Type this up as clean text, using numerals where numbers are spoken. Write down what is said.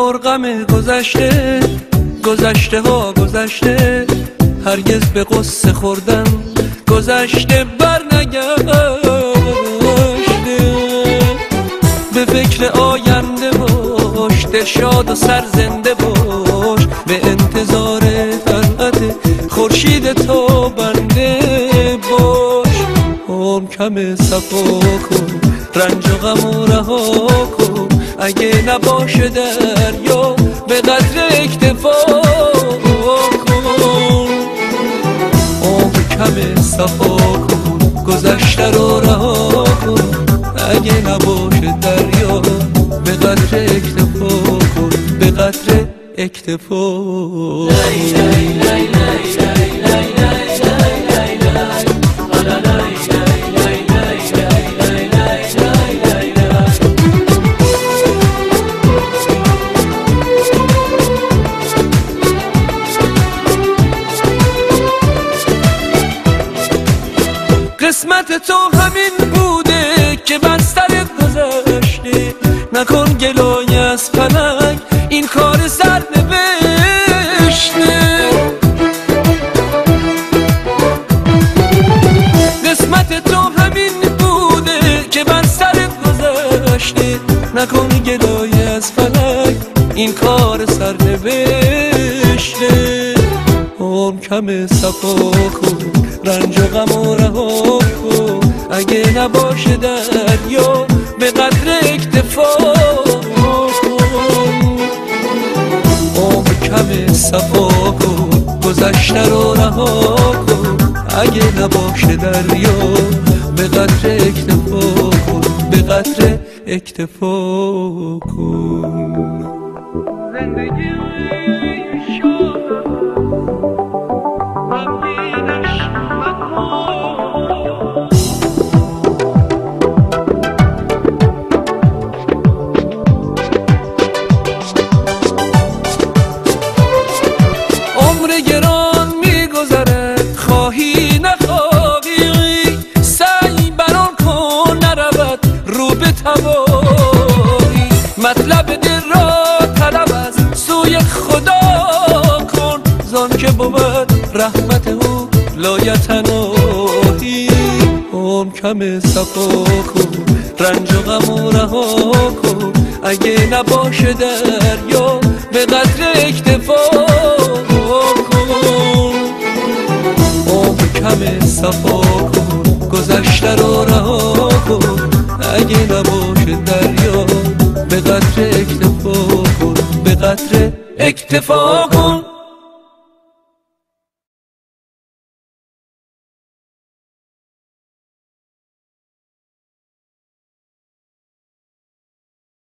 پرغم گذشته، گذشته ها گذشته، هرگز به قصه خوردن گذشته بر نگشته. به فکر آینده باش، دلشاد و سرزنده باش، به انتظار طلعت خورشید تابنده باش. عمر کم صفا کن، رنج و غم و رها کن، اگه نباشه دریا به قدر اکتفا کن. عمر کم صفا کن، گذشته رو رها کن، اگه نباشه دریا به قدر اکتفا کن، به قدر اکتفا. قسمت تو همین بوده که بسترت گذشته، نکن گلای از فلک این کار سر نوشته. قسمت تو همین بوده که بسترت گذشته، نکن گلای از فلک این کار سر نوشته. عمر کم صفا کن، رنج و غم و رها کن، اگه نباشه دریا به قدر اکتفا کن. عمر کم صفا کن، گذشته رو رها کن، اگه نباشه دریا به قدر اکتفا کن، به قدر اکتفا کن. زندگی گران میگذره، خواهی نخواهی سعی بران کن، نرود رو به تباهی. مطلب دل را طلب از سوی خدا کن، زان که بود رحمت او لایتناهی. عمر کم صفا کن، رنج و غم و رها کن، اگه نباشه دریا به قدر اکتفا کن. عمر کم صفا کن، گذشته رو رها کن، اگه نباشه دریا به قدر اکتفا کن، به قدر اکتفا کن.